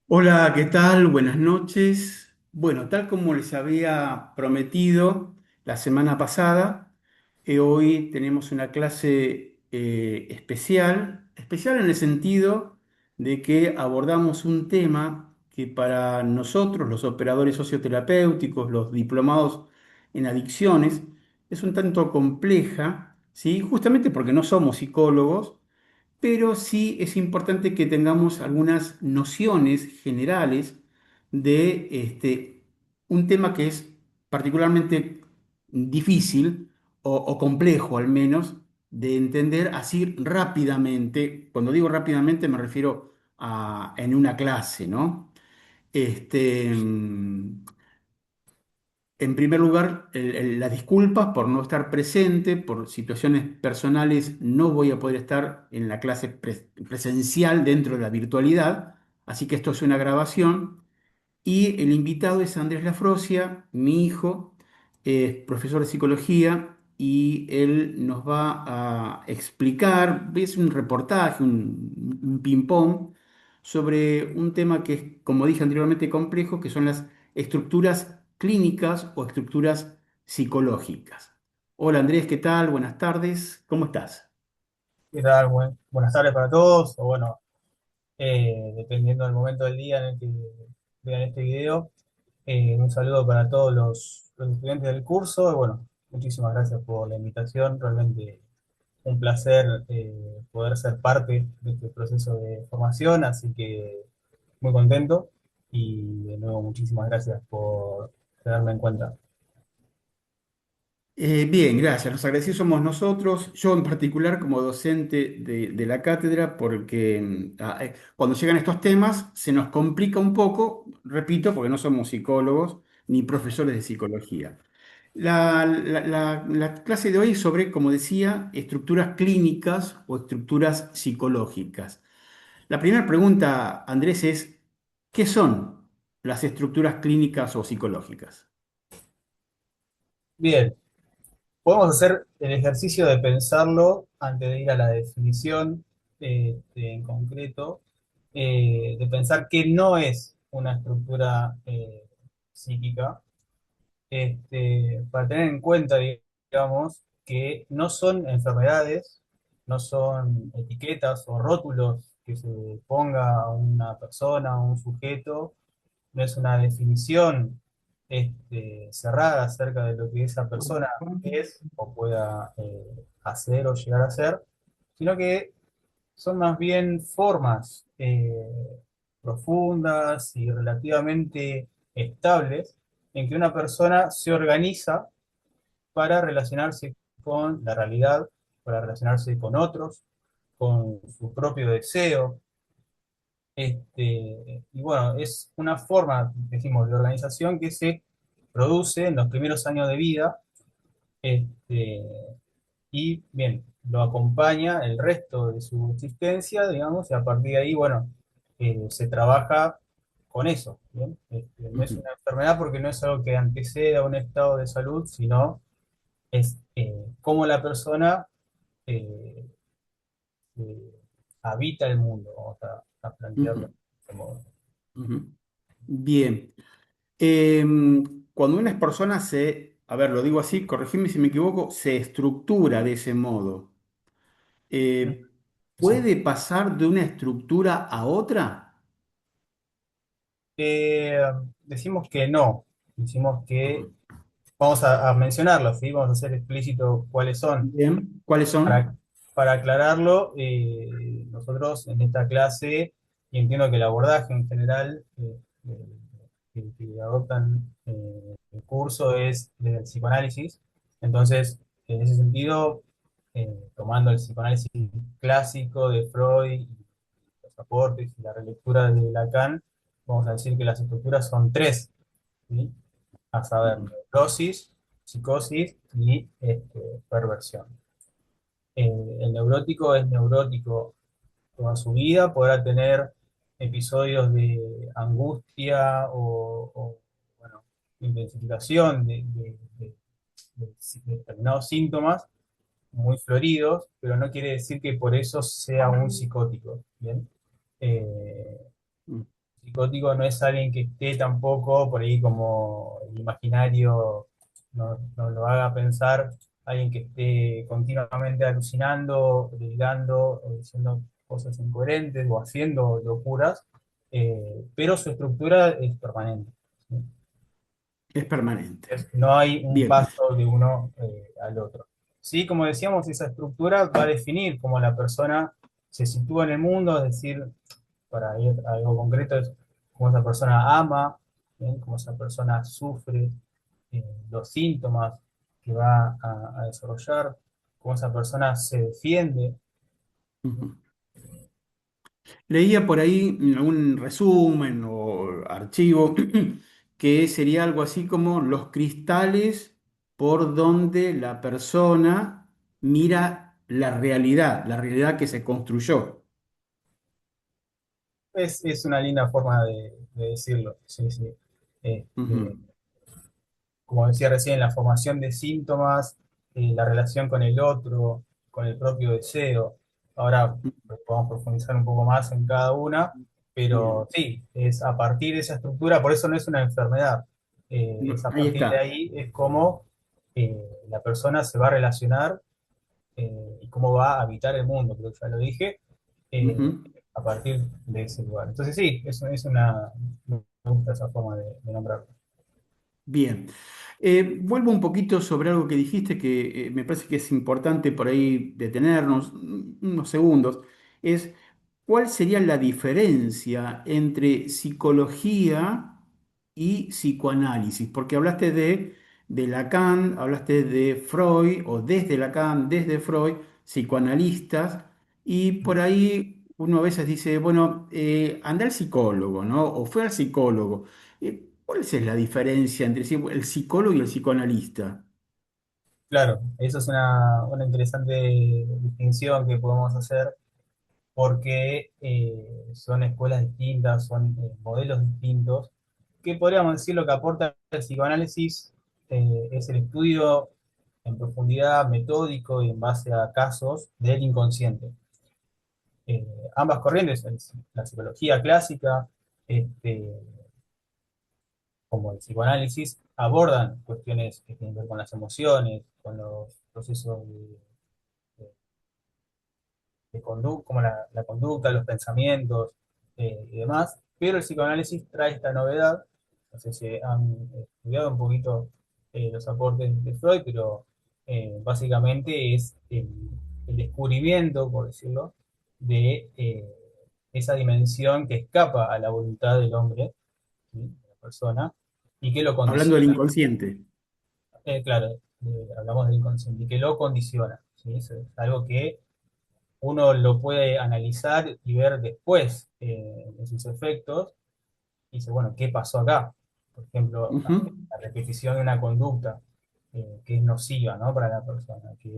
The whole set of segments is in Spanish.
Hola, ¿qué tal? Buenas noches. Bueno, tal como les había prometido la semana pasada, hoy tenemos una clase especial en el sentido de que abordamos un tema que para nosotros, los operadores socioterapéuticos, los diplomados en adicciones, es un tanto compleja, ¿sí? Justamente porque no somos psicólogos, pero sí es importante que tengamos algunas nociones generales de un tema que es particularmente difícil o complejo al menos de entender así rápidamente. Cuando digo rápidamente me refiero a en una clase, ¿no? Este, en primer lugar, las disculpas por no estar presente, por situaciones personales, no voy a poder estar en la clase presencial dentro de la virtualidad, así que esto es una grabación. Y el invitado es Andrés Lafrosia, mi hijo, es profesor de psicología y él nos va a explicar, es un reportaje, un ping-pong sobre un tema que es, como dije anteriormente, complejo, que son las estructuras clínicas o estructuras psicológicas. Hola Andrés, ¿qué tal? Buenas tardes, ¿cómo estás? ¿Qué tal? Buenas tardes para todos, o bueno, dependiendo del momento del día en el que vean este video. Un saludo para todos los estudiantes del curso, y bueno, muchísimas gracias por la invitación, realmente un placer poder ser parte de este proceso de formación, así que muy contento y de nuevo muchísimas gracias por tenerme en cuenta. Bien, gracias. Los agradecidos somos nosotros, yo en particular como docente de la cátedra, porque cuando llegan estos temas se nos complica un poco, repito, porque no somos psicólogos ni profesores de psicología. La clase de hoy es sobre, como decía, estructuras clínicas o estructuras psicológicas. La primera pregunta, Andrés, es, ¿qué son las estructuras clínicas o psicológicas? Bien, podemos hacer el ejercicio de pensarlo antes de ir a la definición en concreto, de pensar que no es una estructura psíquica, para tener en cuenta, digamos, que no son enfermedades, no son etiquetas o rótulos que se ponga a una persona, a un sujeto, no es una definición cerrada acerca de lo que esa persona es o pueda hacer o llegar a ser, sino que son más bien formas profundas y relativamente estables en que una persona se organiza para relacionarse con la realidad, para relacionarse con otros, con su propio deseo, y bueno, es una forma, decimos, de organización que se produce en los primeros años de vida, este, y bien, lo acompaña el resto de su existencia, digamos, y a partir de ahí, bueno, se trabaja con eso, ¿bien? No es una enfermedad porque no es algo que anteceda a un estado de salud, sino es cómo la persona eh, habita el mundo, vamos a plantearlo de Ujú, este modo. ujú. Bien. Cuando una persona se, a ver, lo digo así, corregime si me equivoco, se estructura de ese modo, Sí. ¿puede pasar de una estructura a otra? Eh, Decimos que no, decimos que Ujú. vamos a mencionarlo, ¿sí? Vamos a hacer explícito cuáles son. Bien, ¿cuáles son? Para aclararlo, nosotros en esta clase, y entiendo que el abordaje en general que adoptan el curso es desde el psicoanálisis, entonces en ese sentido, tomando el psicoanálisis clásico de Freud, y los aportes y la relectura de Lacan, vamos a decir que las estructuras son tres, ¿sí? A saber, Ujú, neurosis, psicosis y perversión. El neurótico es neurótico toda su vida, podrá tener episodios de angustia o, bueno, intensificación de determinados síntomas muy floridos, pero no quiere decir que por eso sea un psicótico, ¿bien? Eh, psicótico no es alguien que esté tampoco por ahí como el imaginario no lo haga pensar, alguien que esté continuamente alucinando, delirando, o diciendo cosas incoherentes o haciendo locuras, pero su estructura es permanente. ¿Sí? Es permanente. No hay un Bien. paso de uno al otro. Sí, como decíamos, esa estructura va a definir cómo la persona se sitúa en el mundo, es decir, para ir a algo concreto, es cómo esa persona ama, ¿bien? Cómo esa persona sufre, los síntomas que va a desarrollar, cómo esa persona se defiende. Ujú. Leía por ahí un resumen o archivo que sería algo así como los cristales por donde la persona mira la realidad que se construyó. Es una linda forma de decirlo, sí, sí. Ujú, Como decía recién, la formación de síntomas, la relación con el otro, con el propio deseo. Ahora pues, podemos profundizar un poco más en cada una, pero bien. sí, es a partir de esa estructura, por eso no es una enfermedad, No, es a ahí partir de está. ahí es cómo la persona se va a relacionar y cómo va a habitar el mundo, creo que ya lo dije, eh, Ujú. a partir de ese lugar. Entonces sí, es una, me gusta esa forma de nombrarlo. Bien. Vuelvo un poquito sobre algo que dijiste que me parece que es importante por ahí detenernos unos segundos. Es ¿cuál sería la diferencia entre psicología y psicoanálisis? Porque hablaste de Lacan, hablaste de Freud, o desde Lacan, desde Freud, psicoanalistas, y por ahí uno a veces dice, bueno, anda al psicólogo, ¿no? O fue al psicólogo. ¿Cuál es la diferencia entre el psicólogo y el psicoanalista? Claro, eso es una interesante distinción que podemos hacer porque son escuelas distintas, son modelos distintos, que podríamos decir lo que aporta el psicoanálisis es el estudio en profundidad, metódico y en base a casos del inconsciente. Eh, Ambas corrientes, la psicología clásica, este, como el psicoanálisis, abordan cuestiones que tienen que ver con las emociones, con los procesos de conducta, como la conducta, los pensamientos y demás, pero el psicoanálisis trae esta novedad, no sé si han estudiado un poquito los aportes de Freud, pero básicamente es el descubrimiento, por decirlo, de esa dimensión que escapa a la voluntad del hombre, ¿sí? De la persona, y que lo Hablando del condiciona. inconsciente. Claro, hablamos del inconsciente, y que lo condiciona, ¿sí? Es algo que uno lo puede analizar y ver después de sus efectos y dice, bueno, ¿qué pasó acá? Por ejemplo, Ujú, la repetición de una conducta que es nociva, ¿no? Para la persona, que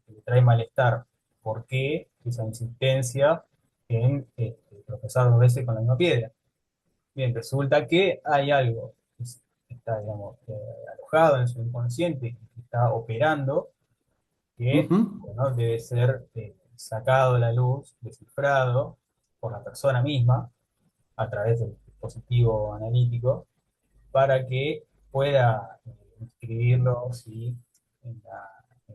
le trae malestar. ¿Por qué esa insistencia en tropezar dos veces con la misma piedra? Bien, resulta que hay algo que está, digamos, alojado en su inconsciente, que está operando que ujú, bueno, debe ser sacado a la luz, descifrado por la persona misma a través del dispositivo analítico para que pueda inscribirlo ¿sí? en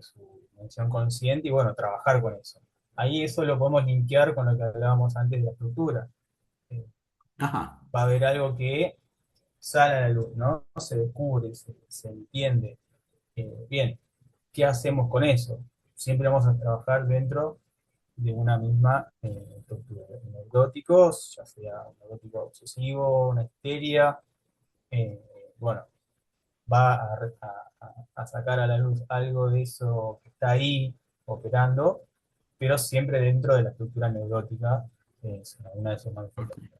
su dimensión consciente y bueno, trabajar con eso. Ahí eso lo podemos linkear con lo que hablábamos antes de la estructura. Eh, ajá. Va a haber algo que sale a la luz, ¿no? Se descubre, se entiende. Bien, ¿qué hacemos con eso? Siempre vamos a trabajar dentro de una misma estructura. Neuróticos, ya sea un neurótico obsesivo, una histeria, eh, bueno, va a sacar a la luz algo de eso que está ahí operando, pero siempre dentro de la estructura neurótica, es una de sus Ok. manifestaciones.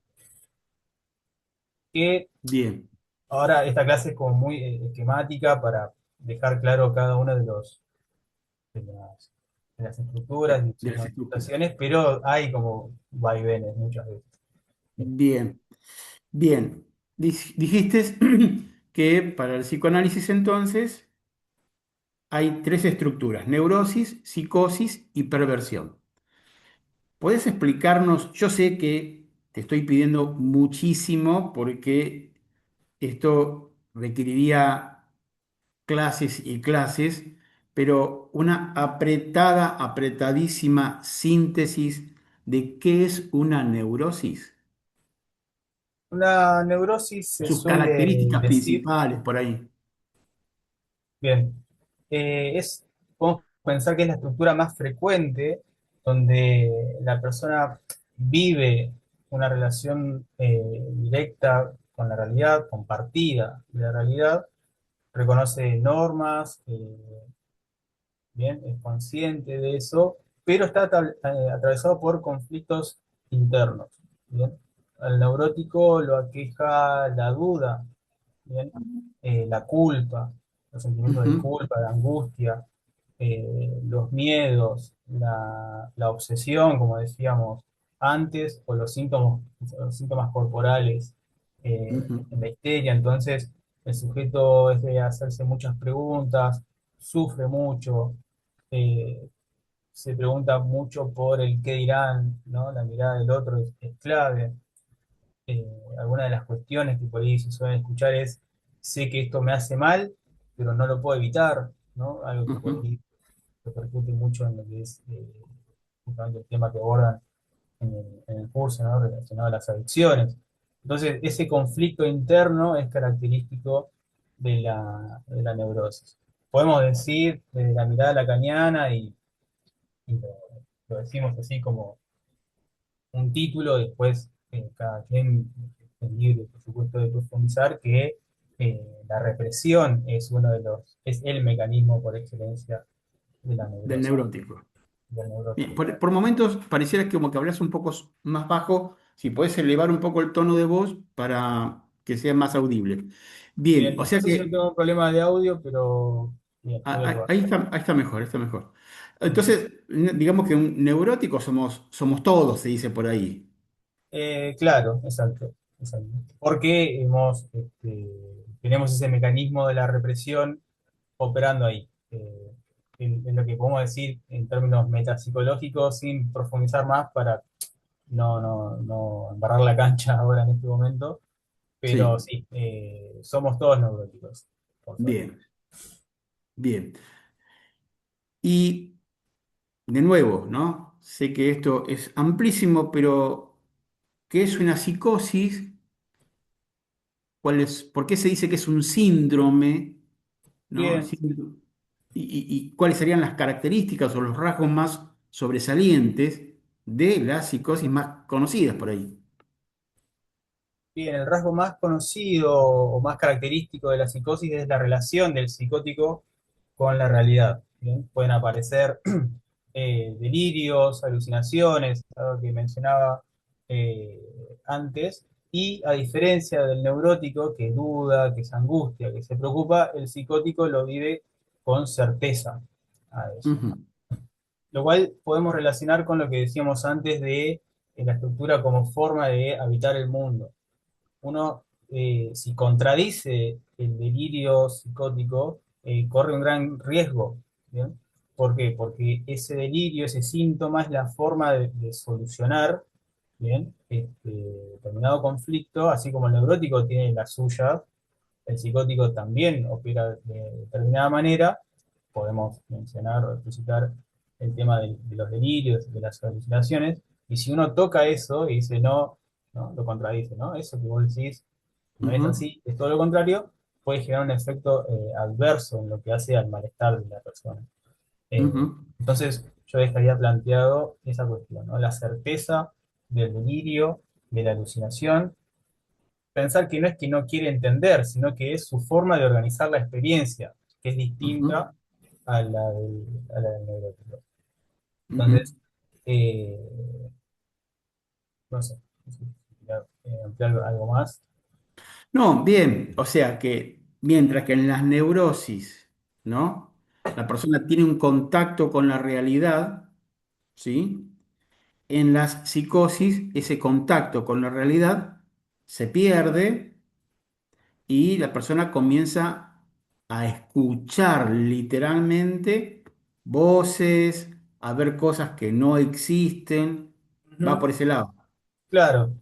Que Bien, ahora esta clase es como muy esquemática para dejar claro cada uno de las, de las estructuras y de sus las estructuras. manifestaciones, pero hay como vaivenes muchas veces. Bien, bien. Dijiste que para el psicoanálisis entonces hay tres estructuras: neurosis, psicosis y perversión. ¿Puedes explicarnos? Yo sé que te estoy pidiendo muchísimo porque esto requeriría clases y clases, pero una apretadísima síntesis de qué es una neurosis, Una neurosis se sus suele características decir, principales por ahí. bien, podemos pensar que es la estructura más frecuente donde la persona vive una relación directa con la realidad, compartida de la realidad, reconoce normas, bien, es consciente de eso, pero está atravesado por conflictos internos, bien. Al neurótico lo aqueja la duda, bien, la culpa, los sentimientos de Ujú, culpa, de angustia, los miedos, la obsesión, como decíamos antes, o los síntomas corporales, ujú, en la histeria. Entonces, el sujeto es de hacerse muchas preguntas, sufre mucho, eh, se pregunta mucho por el qué dirán, ¿no? La mirada del otro es clave. Eh, Algunas de las cuestiones que por ahí se suelen escuchar es, sé que esto me hace mal, pero no lo puedo evitar, ¿no? Algo que por ujú, ahí repercute mucho en lo que es justamente el tema que abordan en el curso, ¿no? Relacionado a las adicciones. Entonces, ese conflicto interno es característico de la neurosis. Podemos decir desde la mirada lacaniana y lo decimos así como un título, después cada quien es libre, por supuesto, de profundizar, que la represión es es el mecanismo por excelencia de la del neurosis, neurótico. del Bien, neurótico. por momentos pareciera que como que hablas un poco más bajo, si puedes elevar un poco el tono de voz para que sea más audible. Bien, o Bien, no sea sé si yo que tengo un problema de audio, pero bien, voy a probar. ahí está mejor, está mejor. Ujú. Entonces, digamos que un neurótico somos todos, se dice por ahí. Claro, exacto, exacto. Porque tenemos ese mecanismo de la represión operando ahí. En lo que podemos decir en términos metapsicológicos, sin profundizar más para no embarrar la cancha ahora en este momento, pero Sí, sí, somos todos neuróticos, por suerte. bien, bien. Y de nuevo, ¿no? Sé que esto es amplísimo, pero ¿qué es una psicosis? ¿Por qué se dice que es un síndrome? ¿No? Bien, Y cuáles serían las características o los rasgos más sobresalientes de las psicosis más conocidas por ahí? bien, el rasgo más conocido o más característico de la psicosis es la relación del psicótico con la realidad. Bien, pueden aparecer delirios, alucinaciones, algo que mencionaba eh, antes, y a diferencia del neurótico que duda, que se angustia, que se preocupa, el psicótico lo vive con certeza a eso. Ujú, Lo cual podemos relacionar con lo que decíamos antes de la estructura como forma de habitar el mundo. Uno, si contradice el delirio psicótico, corre un gran riesgo. ¿Bien? ¿Por qué? Porque ese delirio, ese síntoma es la forma de solucionar, ¿bien? Determinado conflicto, así como el neurótico tiene la suya, el psicótico también opera de determinada manera. Podemos mencionar o explicitar el tema de los delirios, de las alucinaciones, y si uno toca eso y dice no, no, lo contradice, ¿no? Eso que vos decís no es ujú, así, es todo lo contrario, puede generar un efecto adverso en lo que hace al malestar de la persona. ujú, Entonces, yo dejaría planteado esa cuestión, ¿no? La certeza del delirio, de la alucinación, pensar que no es que no quiere entender, sino que es su forma de organizar la experiencia, que es ujú, distinta a la del neurótico. ujú. Entonces, eh, no sé, si quería, ampliar algo más. No, bien, o sea que mientras que en las neurosis, ¿no? La persona tiene un contacto con la realidad, ¿sí? En las psicosis, ese contacto con la realidad se pierde y la persona comienza a escuchar literalmente voces, a ver cosas que no existen. Va Ujú. por ese lado. Claro,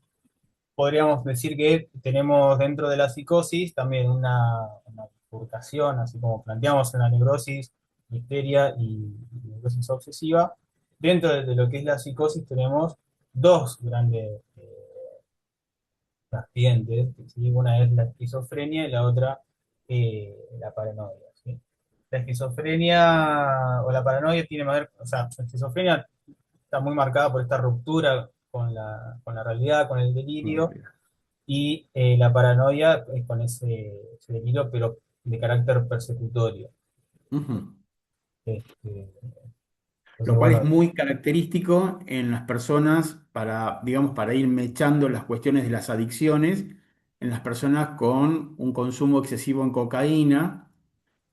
podríamos decir que tenemos dentro de la psicosis también una bifurcación, así como planteamos en la neurosis, histeria y neurosis obsesiva. Dentro de lo que es la psicosis tenemos dos grandes vertientes, ¿sí? Una es la esquizofrenia y la otra la paranoia, ¿sí? La esquizofrenia o la paranoia tiene más, o sea, la esquizofrenia está muy marcada por esta ruptura con la realidad, con el delirio, y la paranoia es con ese delirio, pero de carácter persecutorio. Ujú. Este, entonces, Lo cual es bueno, muy característico en las personas para, digamos, para ir mechando las cuestiones de las adicciones en las personas con un consumo excesivo en cocaína,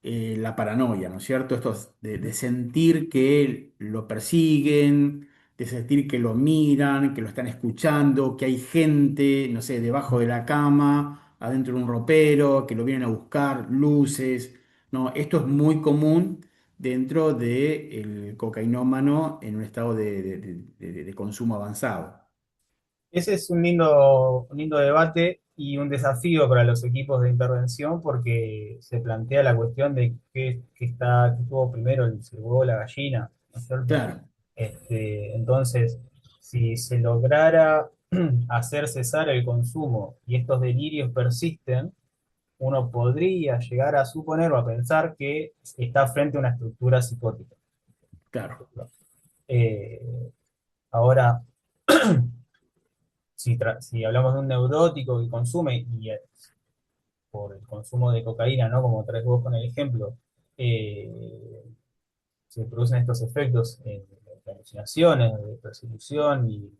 la paranoia, ¿no es cierto? Esto es de sentir que lo persiguen, de sentir que lo miran, que lo están escuchando, que hay gente, no sé, debajo de la cama, adentro de un ropero, que lo vienen a buscar, luces, ¿no? Esto es muy común dentro del cocainómano en un estado de consumo avanzado. ese es un lindo debate y un desafío para los equipos de intervención porque se plantea la cuestión de qué estuvo primero, el huevo o la gallina, ¿no es cierto? Claro, Entonces, si se lograra hacer cesar el consumo y estos delirios persisten, uno podría llegar a suponer o a pensar que está frente a una estructura psicótica. claro, Eh, ahora, si hablamos de un neurótico que consume y por el consumo de cocaína, ¿no? Como traes vos con el ejemplo, eh, se producen estos efectos de alucinaciones, de persecución y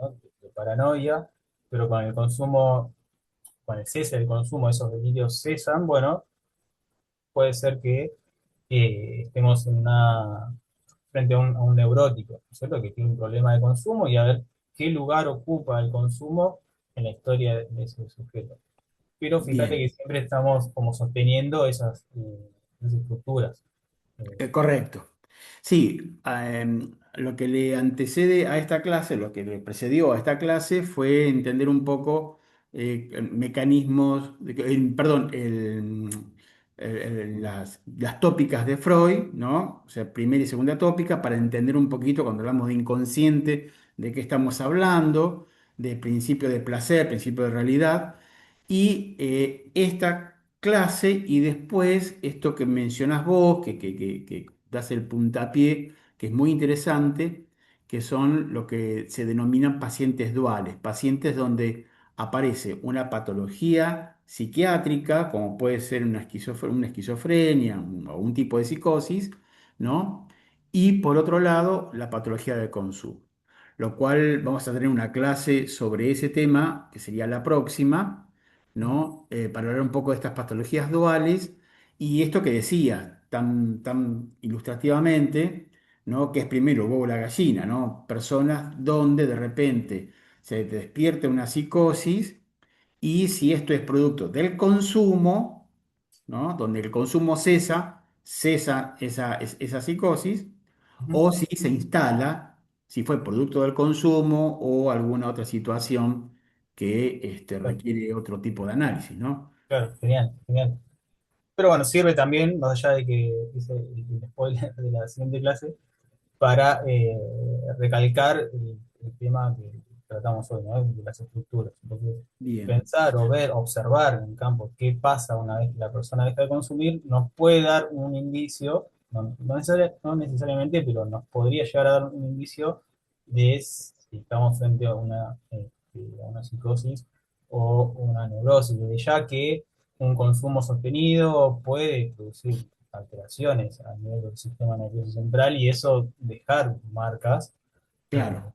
¿no? de paranoia, pero con el consumo, con el cese del consumo, esos delirios cesan, bueno, puede ser que estemos frente a un neurótico, ¿no es cierto? Que tiene un problema de consumo y a ver qué lugar ocupa el consumo en la historia de ese sujeto. Pero fíjate que bien. siempre estamos como sosteniendo esas estructuras. Correcto. Sí, lo que le antecede a esta clase, lo que le precedió a esta clase fue entender un poco mecanismos, perdón, las tópicas de Freud, ¿no? O sea, primera y segunda tópica, para entender un poquito cuando hablamos de inconsciente, de qué estamos hablando, de principio de placer, principio de realidad. Y esta clase y después esto que mencionas vos, que das el puntapié, que es muy interesante, que son lo que se denominan pacientes duales, pacientes donde aparece una patología psiquiátrica, como puede ser una esquizofrenia o un tipo de psicosis, ¿no? Y por otro lado, la patología del consumo. Lo cual vamos a tener una clase sobre ese tema, que sería la próxima, ¿no? Para hablar un poco de estas patologías duales y esto que decía tan ilustrativamente, ¿no? Que es primero el huevo o la gallina, ¿no? Personas donde de repente se despierta una psicosis y si esto es producto del consumo, ¿no? Donde el consumo cesa esa psicosis, Ujú. o si se instala, si fue producto del consumo o alguna otra situación que Claro, requiere otro tipo de análisis, ¿no? claro, genial, genial. Pero bueno, sirve también, más allá de que hice el spoiler de la siguiente clase, para recalcar el tema que tratamos hoy, ¿no? De las estructuras. Entonces, Bien, pensar o ver, observar en campo qué pasa una vez que la persona deja de consumir, nos puede dar un indicio, no necesariamente, pero nos podría llegar a dar un indicio de si estamos frente a una psicosis o una neurosis, desde ya que un consumo sostenido puede producir alteraciones a nivel del sistema nervioso central y eso dejar marcas eh, claro,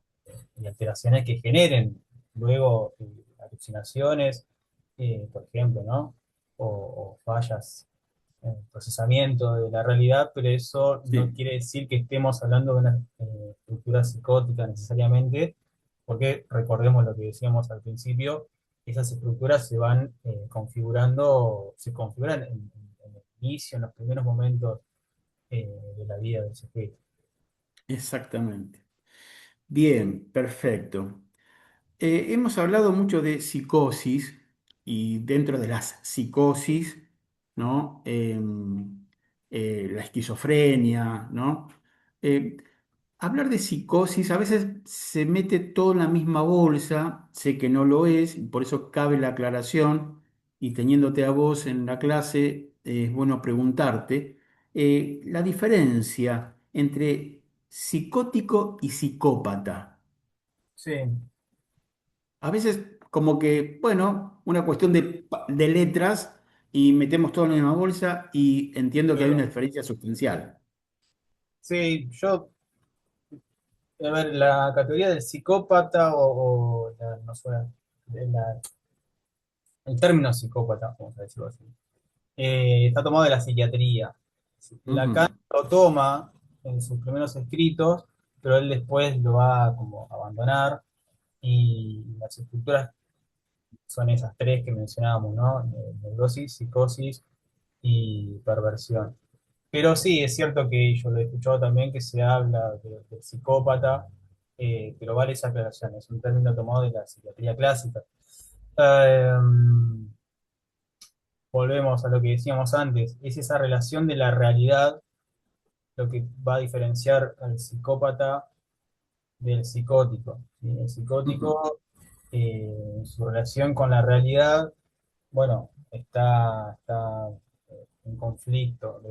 y alteraciones que generen luego alucinaciones, por ejemplo, ¿no? O fallas en el procesamiento de la realidad, pero eso no sí, quiere decir que estemos hablando de una estructura psicótica necesariamente, porque recordemos lo que decíamos al principio, esas estructuras se configuran en el inicio, en los primeros momentos de la vida del sujeto. exactamente. Bien, perfecto. Hemos hablado mucho de psicosis y dentro de las psicosis, ¿no? La esquizofrenia, ¿no? Eh, Hablar de psicosis a veces se mete todo en la misma bolsa, sé que no lo es, y por eso cabe la aclaración, y teniéndote a vos en la clase, es bueno preguntarte la diferencia entre psicótico y psicópata. Sí, A veces como que, bueno, una cuestión de letras y metemos todo en la misma bolsa y entiendo que hay una claro. diferencia sustancial. Sí, yo, a ver, la categoría del psicópata o no sé, el término psicópata, vamos a decirlo así, está tomado de la psiquiatría. Lacan Ujú, lo toma en sus primeros escritos, pero él después lo va como a abandonar y las estructuras son esas tres que mencionábamos, ¿no? Neurosis, psicosis y perversión. Pero sí, es cierto que yo lo he escuchado también que se habla de psicópata, pero vale esa aclaración, es un término tomado de la psiquiatría clásica. Eh, Volvemos a lo que decíamos antes, es esa relación de la realidad lo que va a diferenciar al psicópata del psicótico. ¿Sí? El ujú. psicótico, en su relación con la realidad, bueno, está en conflicto,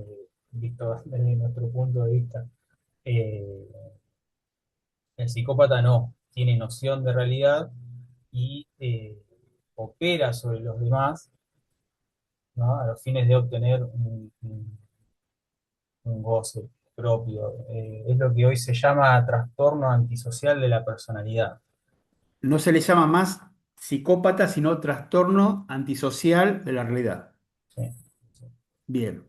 visto desde nuestro punto de vista. Eh, el psicópata no, tiene noción de realidad y opera sobre los demás, ¿no? A los fines de obtener un goce propio. Es lo que hoy se llama trastorno antisocial de la personalidad. No se le llama más psicópata, sino trastorno antisocial de la realidad. ¿Sí? Bien.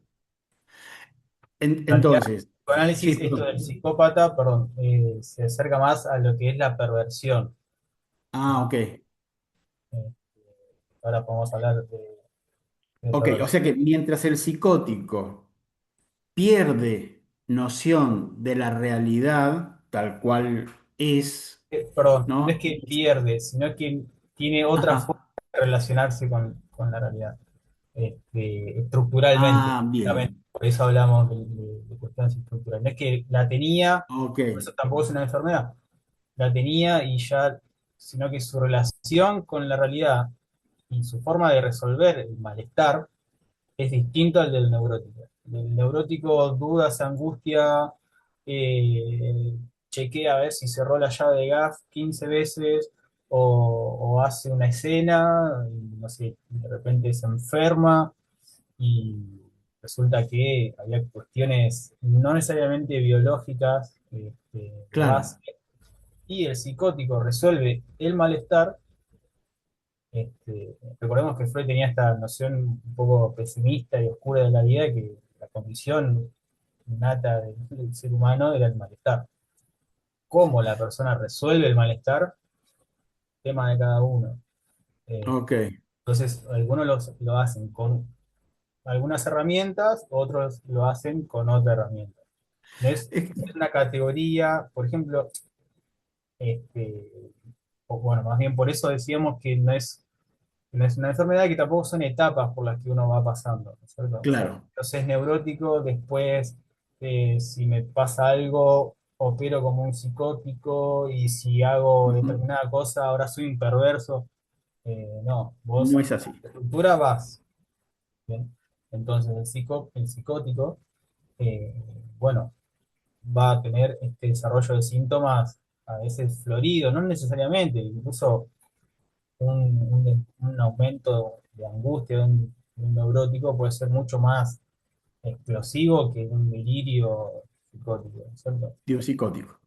En realidad, Entonces, el sí, análisis, esto del perdón. psicópata, perdón, se acerca más a lo que es la perversión, Ah, ¿no? ok. Eh, Ahora podemos hablar de Ok, o sea perversión. que mientras el psicótico pierde noción de la realidad tal cual es, Perdón, no es ¿no? que pierde, sino que tiene otra forma Ajá. de relacionarse con la realidad, estructuralmente. Ah, Justamente. bien. Por eso hablamos de cuestiones estructurales. No es que la tenía, Ok, por eso tampoco es una enfermedad, la tenía y ya, sino que su relación con la realidad y su forma de resolver el malestar es distinto al del neurótico. El neurótico duda, se angustia, eh, chequea a ver si cerró la llave de gas 15 veces o hace una escena, y no sé, de repente se enferma y resulta que había cuestiones no necesariamente biológicas de base, claro. y el psicótico resuelve el malestar. Recordemos que Freud tenía esta noción un poco pesimista y oscura de la vida, que la condición innata del ser humano era el malestar. Cómo la persona resuelve el malestar, tema de cada uno. Eh, Ok. entonces, algunos lo hacen con algunas herramientas, otros lo hacen con otra herramienta. No es, Es- es una categoría, por ejemplo, este, o bueno, más bien por eso decíamos que no es una enfermedad, que tampoco son etapas por las que uno va pasando, ¿no es cierto? O sea, claro. entonces es neurótico, después si me pasa algo, opero como un psicótico y si hago Ujú. determinada cosa, ahora soy un perverso. No, vos No a es así. la estructura vas, ¿bien? Entonces el psicótico, eh, bueno, va a tener este desarrollo de síntomas a veces florido, no necesariamente, incluso un aumento de angustia de un neurótico puede ser mucho más explosivo que un delirio psicótico, ¿no es cierto? Digo psicótico.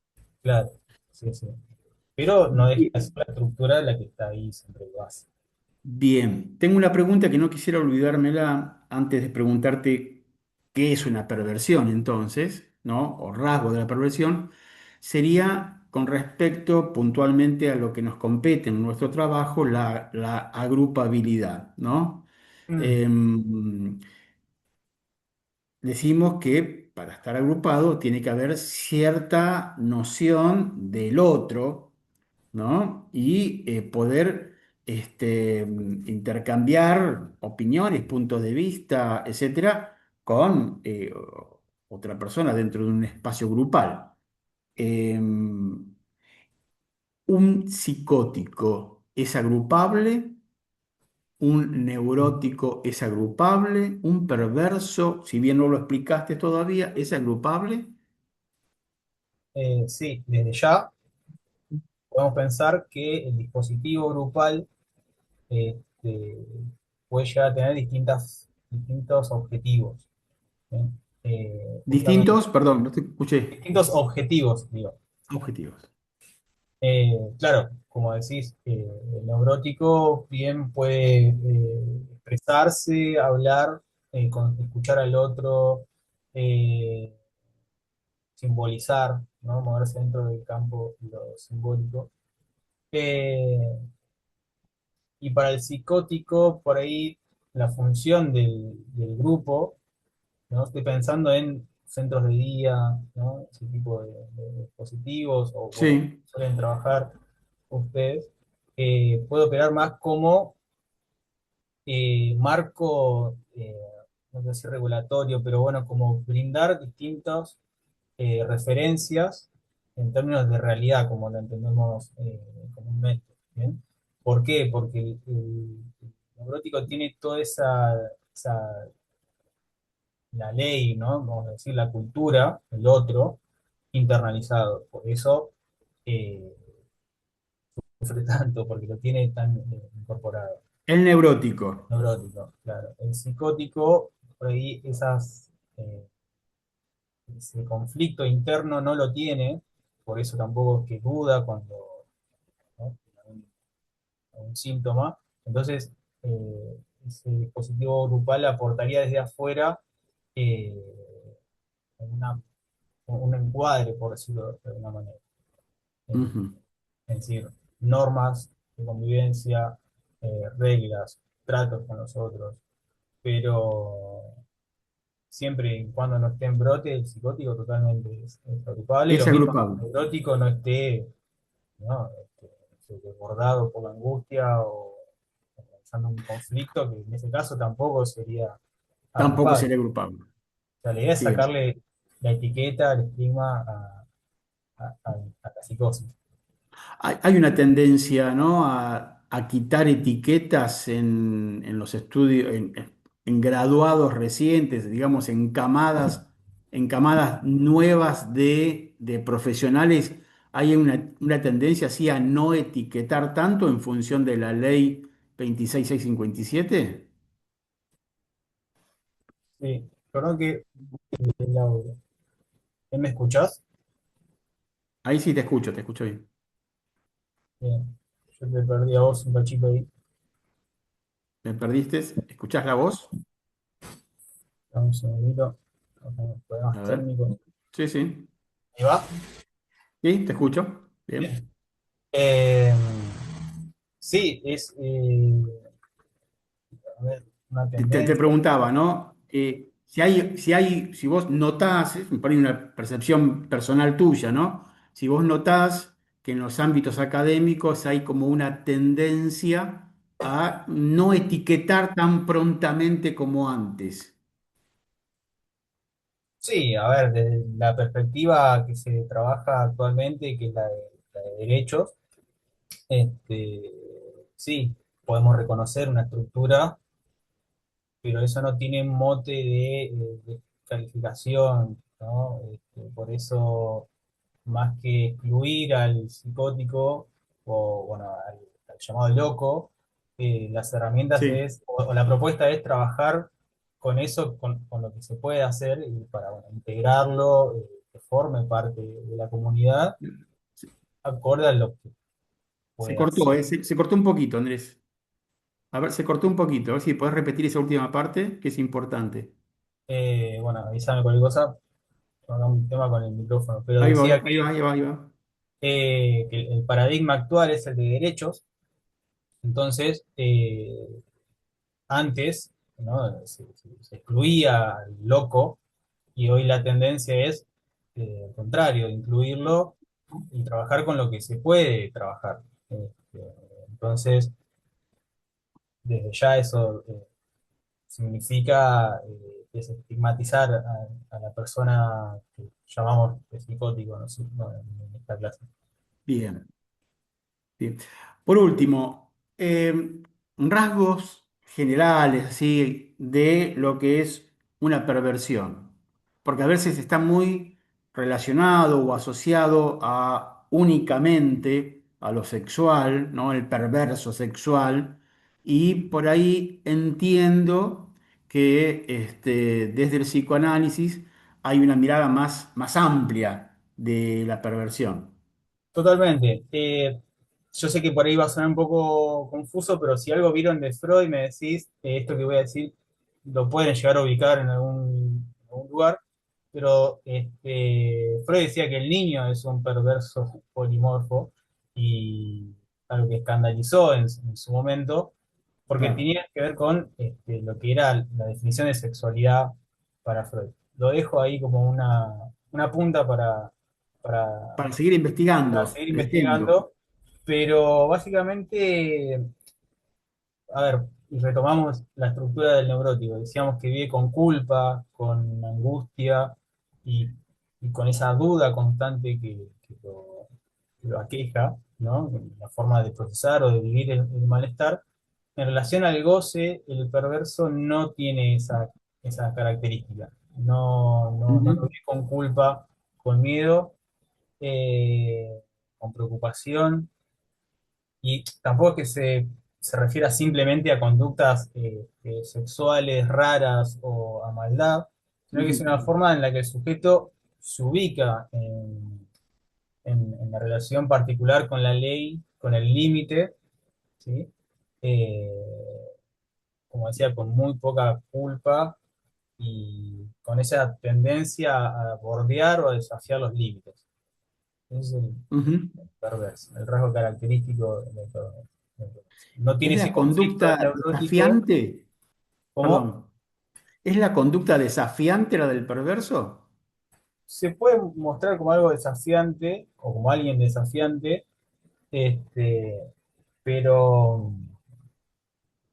Claro, sí, sí. Pero no deja de ser la estructura la que está ahí siempre de base. Bien, tengo una pregunta que no quisiera olvidármela antes de preguntarte qué es una perversión entonces, ¿no? O rasgo de la perversión. Sería con respecto puntualmente a lo que nos compete en nuestro trabajo, la agrupabilidad, ¿no? Mm, Em, Decimos que para estar agrupado tiene que haber cierta noción del otro, ¿no? Y poder intercambiar opiniones, puntos de vista, etcétera, con otra persona dentro de un espacio grupal. ¿Un psicótico es agrupable? ¿Un neurótico es agrupable? ¿Un perverso, si bien no lo explicaste todavía, es agrupable? Sí, desde ya podemos pensar que el dispositivo grupal este, puede llegar a tener distintos objetivos. ¿Sí? Justamente, Distintos, perdón, no te escuché. distintos objetivos, digo. Objetivos. Claro, como decís, el neurótico bien puede expresarse, hablar, escuchar al otro, eh, simbolizar, ¿no? Moverse dentro del campo de lo simbólico. Eh, y para el psicótico, por ahí la función del grupo, ¿no? Estoy pensando en centros de día, ¿no? Ese tipo de dispositivos, o bueno, Sí. suelen trabajar ustedes, puede operar más como marco, no sé si regulatorio, pero bueno, como brindar distintas referencias en términos de realidad, como lo entendemos comúnmente. ¿Bien? ¿Por qué? Porque el neurótico tiene toda la ley, ¿no? Vamos a decir, la cultura, el otro, internalizado. Por eso eh, sufre tanto, porque lo tiene tan incorporado. El neurótico. Neurótico, claro. El psicótico, por ahí eh, ese conflicto interno no lo tiene, por eso tampoco es que duda cuando, ¿no? Tiene algún síntoma. Entonces, ese dispositivo grupal aportaría desde afuera eh, una- un encuadre, por decirlo de alguna manera. Ujú. Es decir, normas de convivencia, reglas, tratos con los otros, pero siempre y cuando no esté en brote, el psicótico totalmente es agrupable, Es lo mismo que agrupable. el neurótico no esté, ¿no? Desbordado por la angustia o realizando un conflicto, que en ese caso tampoco sería Tampoco agrupable. sería agrupable. O sea, la idea es Bien. sacarle la etiqueta, el estigma a la psicosis. Hay una tendencia, ¿no? A quitar etiquetas en los estudios, en graduados recientes, digamos, en camadas nuevas de profesionales. Hay una tendencia así a no etiquetar tanto en función de la ley 26657. Sí, perdón que el audio. ¿Me escuchás? Ahí sí te escucho bien. Bien. Yo te perdí a vos un cachito ahí. ¿Me perdiste? ¿Escuchás la voz? Dame un segundito. Tengo A problemas ver. técnicos. Sí, sí. ¿Ahí va? Sí, te escucho. Bien. Bien. Eh, sí, es a ver, una Te tendencia. preguntaba, ¿no? Si vos notás, por ahí una percepción personal tuya, ¿no? Si vos notás que en los ámbitos académicos hay como una tendencia a no etiquetar tan prontamente como antes. Sí, a ver, desde la perspectiva que se trabaja actualmente, que es la de derechos, este, sí, podemos reconocer una estructura, pero eso no tiene mote de calificación, ¿no? Por eso, más que excluir al psicótico o, bueno, al llamado loco, las herramientas Sí. o la propuesta es trabajar con eso, con lo que se puede hacer y para, bueno, integrarlo, que forme parte de la comunidad, Se, acorde a lo que se pueda cortó, hacer. se cortó un poquito, Andrés. A ver, se cortó un poquito. A ver si podés repetir esa última parte, que es importante. Bueno, avísame cualquier cosa, tengo un tema con el micrófono, pero Ahí decía voy, ahí va, ahí va, ahí va. que el paradigma actual es el de derechos, entonces antes, ¿no? Se excluía al loco y hoy la tendencia es al contrario, incluirlo y trabajar con lo que se puede trabajar. Este, entonces, desde ya eso significa desestigmatizar a la persona que llamamos psicótico, ¿no? Sí, no, en esta clase. Bien. Bien. Por último, rasgos generales así, de lo que es una perversión, porque a veces está muy relacionado o asociado a únicamente a lo sexual, ¿no? El perverso sexual, y por ahí entiendo que desde el psicoanálisis hay una mirada más amplia de la perversión. Totalmente. Yo sé que por ahí va a sonar un poco confuso, pero si algo vieron de Freud, me decís, esto que voy a decir, lo pueden llegar a ubicar en algún lugar, pero Freud decía que el niño es un perverso polimorfo y algo que escandalizó en su momento, porque Claro. tenía que ver con lo que era la definición de sexualidad para Freud. Lo dejo ahí como una punta para Para seguir investigando, seguir leyendo. investigando, pero básicamente, a ver, y retomamos la estructura del neurótico. Decíamos que vive con culpa, con angustia y, y con esa duda constante que lo aqueja, ¿no? La forma de procesar o de vivir el malestar. En relación al goce, el perverso no tiene esa característica. No Ujú, vive con culpa, con miedo, con preocupación y tampoco es que se refiera simplemente a conductas sexuales raras o a maldad, sino que es ujú, una forma en la que el sujeto se ubica en la relación particular con la ley, con el límite, ¿sí? Eh, como decía, con muy poca culpa y con esa tendencia a bordear o a desafiar los límites. Ese es ujú. el perverso, el rasgo característico del perverso. No tiene ¿Es ese la conflicto conducta neurótico desafiante? como Perdón. ¿Es la conducta desafiante la del perverso? se puede mostrar como algo desafiante o como alguien desafiante, este, pero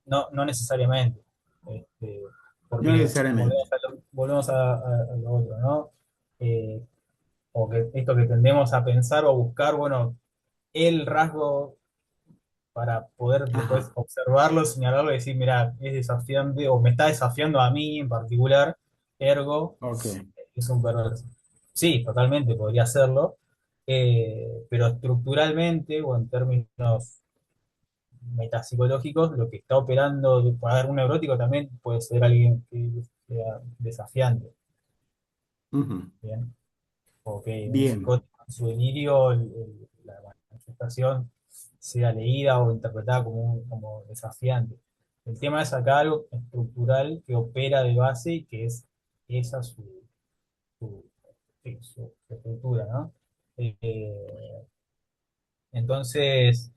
no necesariamente. Este, No porque necesariamente. volvemos a lo otro, ¿no? Eh, o que esto que tendemos a pensar o a buscar, bueno, el rasgo para poder después Ajá. observarlo, señalarlo y decir, mira, es desafiante o me está desafiando a mí en particular, ergo, Ok. es un perverso. Sí, totalmente, podría serlo, pero estructuralmente o en términos metapsicológicos, lo que está operando para dar un neurótico también puede ser alguien que sea desafiante, Ujú. ¿bien? O que un Bien. psicótico en su delirio, la manifestación sea leída o interpretada como desafiante. El tema es acá algo estructural que opera de base y que es esa su, su estructura, ¿no? Eh, entonces,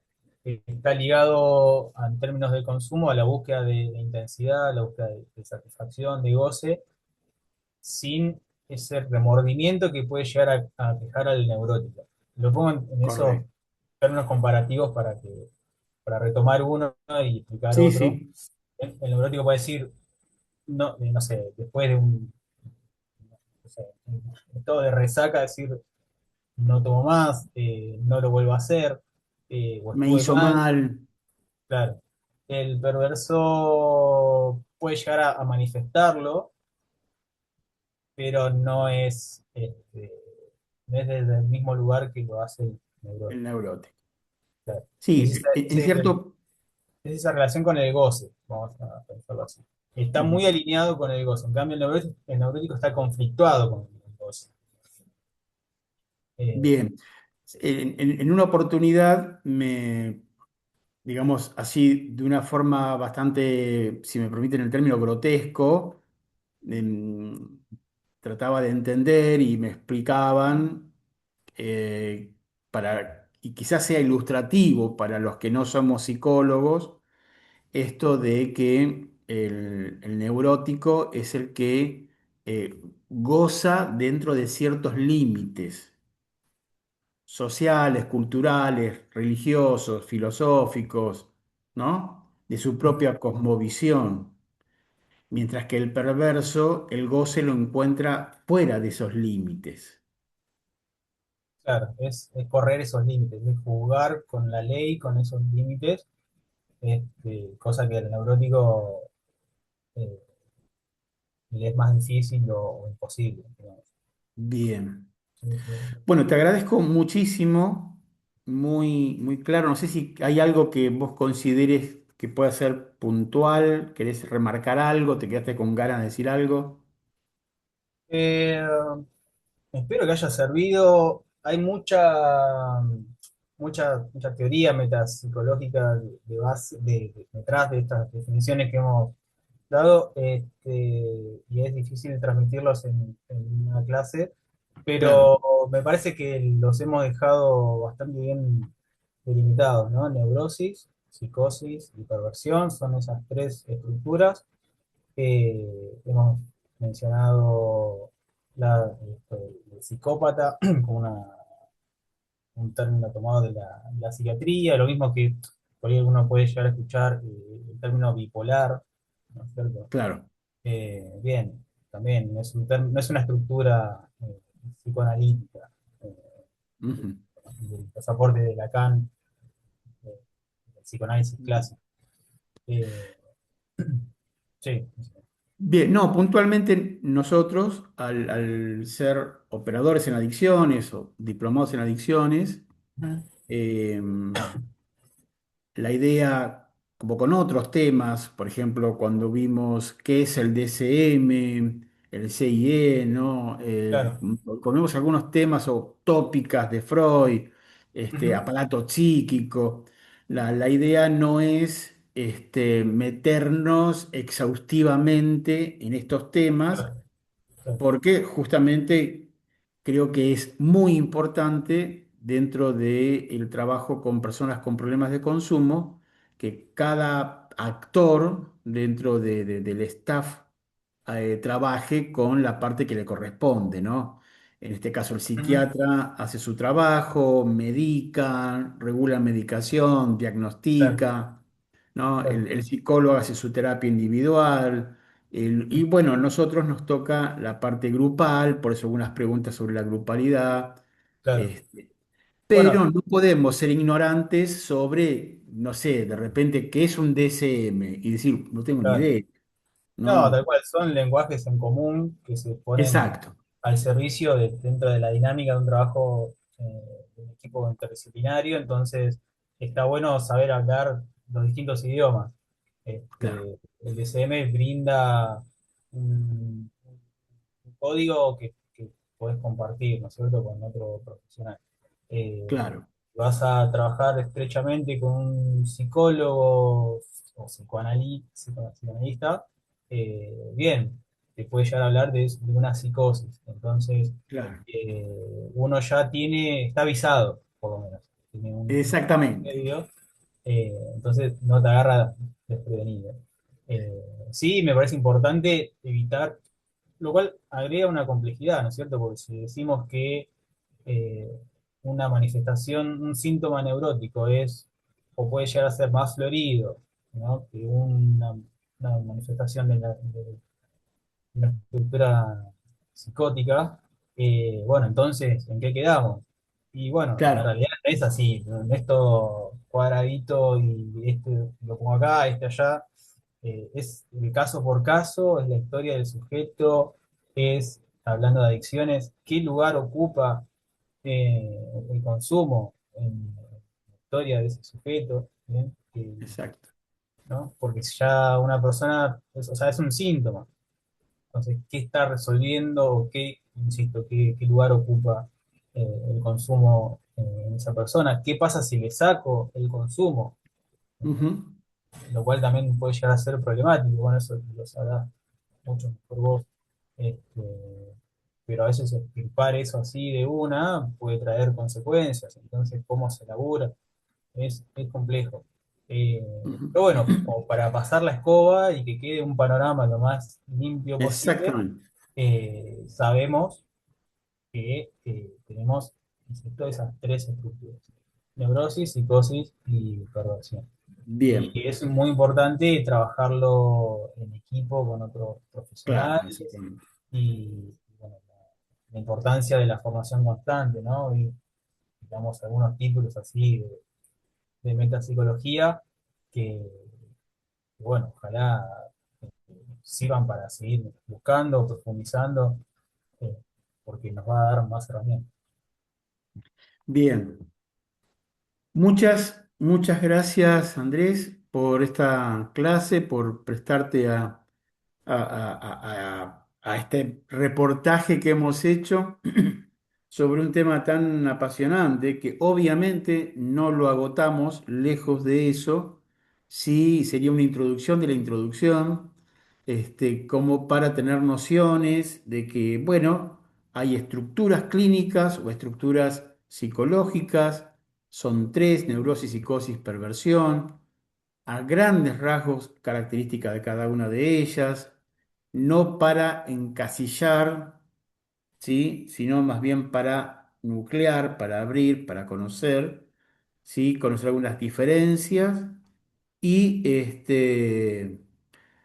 está ligado en términos de consumo a la búsqueda de intensidad, a la búsqueda de satisfacción, de goce, sin ese remordimiento que puede llegar a aquejar al neurótico. Lo pongo en esos Correcto. términos comparativos para retomar uno y explicar Sí, otro. sí. El neurótico puede decir, no sé, después de no sé, un estado de resaca, decir, no tomo más, no lo vuelvo a hacer, o Me estuve hizo mal, mal. claro. El perverso puede llegar a manifestarlo, pero no es desde el mismo lugar que lo hace el El neurótico. neurótico. Claro. Sí, Es en cierto. es esa relación con el goce, vamos a pensarlo así. Está muy Ujú. alineado con el goce. En cambio, el neurótico está conflictuado con el goce. Eh, Bien. En una oportunidad digamos así, de una forma bastante, si me permiten el término, grotesco, em, trataba de entender y me explicaban, y quizás sea ilustrativo para los que no somos psicólogos, esto de que el neurótico es el que goza dentro de ciertos límites. sociales, culturales, religiosos, filosóficos, ¿no? De su Ujú. propia cosmovisión, mientras que el perverso, el goce lo encuentra fuera de esos límites. Claro, es correr esos límites, es jugar con la ley, con esos límites, cosa que al neurótico eh, le es más difícil o imposible, digamos. Bien. Sí, sí. Bueno, te agradezco muchísimo, muy, muy claro. No sé si hay algo que vos consideres que pueda ser puntual, querés remarcar algo, te quedaste con ganas de decir algo. Eh, Espero que haya servido. Hay mucha teoría metapsicológica de base, detrás de estas definiciones que hemos dado, y es difícil transmitirlos en una clase, Claro, pero me parece que los hemos dejado bastante bien delimitados, ¿no? Neurosis, psicosis y perversión son esas tres estructuras. Hemos mencionado el psicópata como un término tomado de la psiquiatría, lo mismo que por ahí uno puede llegar a escuchar el término bipolar, ¿no es cierto? claro. Bien, también no es una estructura psicoanalítica. eh, Ujú. los aportes de Lacan, del psicoanálisis clásico. Eh, sí, sí. Bien, no, puntualmente nosotros, al ser operadores en adicciones o diplomados en adicciones, Ujú. eh, la idea, como con otros temas, por ejemplo, cuando vimos qué es el DSM, el CIE, ¿no? Claro. Cuando vemos algunos temas o tópicas de Freud, Ujú. aparato psíquico, la idea no es meternos exhaustivamente en estos temas, Claro, claro. porque justamente creo que es muy importante dentro del trabajo con personas con problemas de consumo que cada actor dentro del staff trabaje con la parte que le corresponde, ¿no? En este caso, el Ujú. psiquiatra hace su trabajo, medica, regula medicación, Claro, diagnostica, ¿no? claro. El psicólogo hace su terapia individual. Y bueno, a nosotros nos toca la parte grupal, por eso algunas preguntas sobre la grupalidad. Claro. este, pero Bueno, no podemos ser ignorantes sobre, no sé, de repente, qué es un DSM y decir, no tengo ni claro. idea. No, tal No, cual, son lenguajes en común que se ponen exacto, al servicio dentro de la dinámica de un trabajo de un equipo interdisciplinario, entonces está bueno saber hablar los distintos idiomas. claro, El DCM brinda un código que podés compartir, ¿no es cierto?, con otro profesional. Eh, claro, Vas a trabajar estrechamente con un psicólogo o psicoanalista, bien, te puede llegar a hablar de una psicosis. Entonces, claro, uno ya está avisado, por lo menos, tiene un exactamente. medio, entonces no te agarra desprevenido. Sí, me parece importante evitar, lo cual agrega una complejidad, ¿no es cierto? Porque si decimos que eh, una manifestación, un síntoma neurótico es o puede llegar a ser más florido, ¿no? Que una manifestación de una estructura psicótica, bueno, entonces, ¿en qué quedamos? Y bueno, en Claro, realidad no es así, no es todo cuadradito y este lo pongo acá, este allá. Es el caso por caso, es la historia del sujeto, es, hablando de adicciones, qué lugar ocupa el consumo en la historia de ese sujeto, ¿bien? exacto. ¿No? Porque ya una persona, o sea, es un síntoma. Entonces, ¿qué está resolviendo o qué, insisto, qué lugar ocupa el consumo en esa persona? ¿Qué pasa si le saco el consumo? Ujú, Lo cual también puede llegar a ser problemático. Bueno, eso lo sabrás mucho mejor vos. Este, pero a veces extirpar eso así de una puede traer consecuencias. Entonces, ¿cómo se labura? Es complejo. Eh, ujú. pero bueno, como para pasar la escoba y que quede un panorama lo más limpio posible, Exactamente. sabemos que tenemos Todas esas tres estructuras. Neurosis, psicosis y perversión. Bien, Y es muy importante trabajarlo en equipo con otros claro, profesionales exactamente. y bueno, la importancia de la formación constante, ¿no? Y digamos algunos títulos así de metapsicología que, bueno, ojalá sirvan para seguir buscando, profundizando, eh, porque nos va a dar más herramientas. Bien. Muchas gracias, Andrés, por esta clase, por prestarte a este reportaje que hemos hecho sobre un tema tan apasionante que obviamente no lo agotamos, lejos de eso, sí sería una introducción de la introducción, como para tener nociones de que, bueno, hay estructuras clínicas o estructuras psicológicas, son tres: neurosis, psicosis, perversión, a grandes rasgos características de cada una de ellas, no para encasillar, ¿sí? Sino más bien para nuclear, para abrir, para conocer, ¿sí? Conocer algunas diferencias y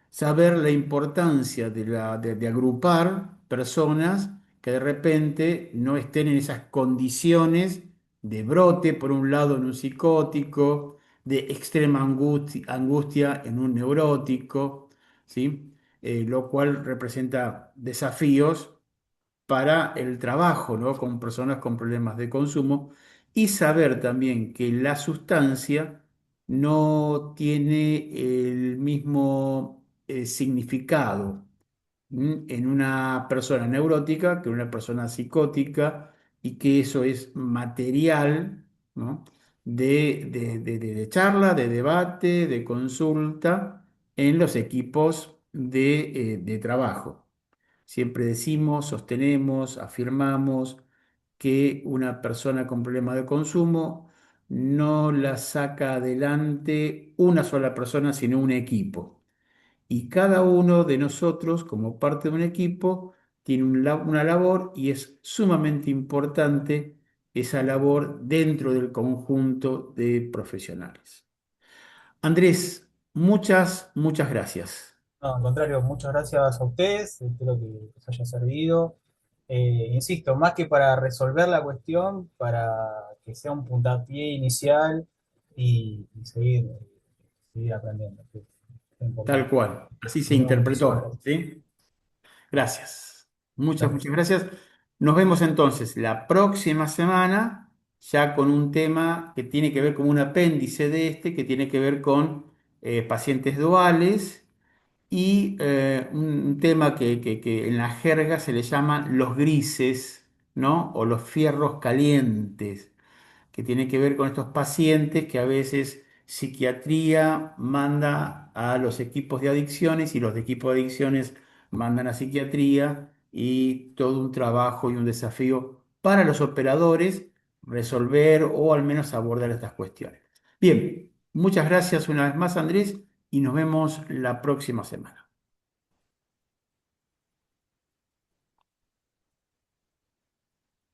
saber la importancia de agrupar personas que de repente no estén en esas condiciones de brote, por un lado en un psicótico, de extrema angustia en un neurótico, ¿sí? Lo cual representa desafíos para el trabajo, ¿no? Con personas con problemas de consumo y saber también que la sustancia no tiene el mismo significado en una persona neurótica que en una persona psicótica y que eso es material, ¿no? de charla, de debate, de consulta en los equipos de trabajo. Siempre decimos, sostenemos, afirmamos que una persona con problemas de consumo no la saca adelante una sola persona, sino un equipo. Y cada uno de nosotros, como parte de un equipo, tiene una labor y es sumamente importante esa labor dentro del conjunto de profesionales. Andrés, muchas gracias. No, al contrario, muchas gracias a ustedes, espero que les haya servido. Insisto, más que para resolver la cuestión, para que sea un puntapié inicial y seguir aprendiendo, que es Tal importante. cual, así se De nuevo, muchísimas interpretó, gracias. ¿sí? Gracias. Gracias. Muchas gracias. Nos vemos entonces la próxima semana, ya con un tema que tiene que ver con un apéndice de que tiene que ver con pacientes duales y un tema que en la jerga se le llaman los grises, ¿no? O los fierros calientes, que tiene que ver con estos pacientes que a veces psiquiatría manda a los equipos de adicciones y los de equipos de adicciones mandan a psiquiatría, y todo un trabajo y un desafío para los operadores resolver o al menos abordar estas cuestiones. Bien, muchas gracias una vez más, Andrés, y nos vemos la próxima semana.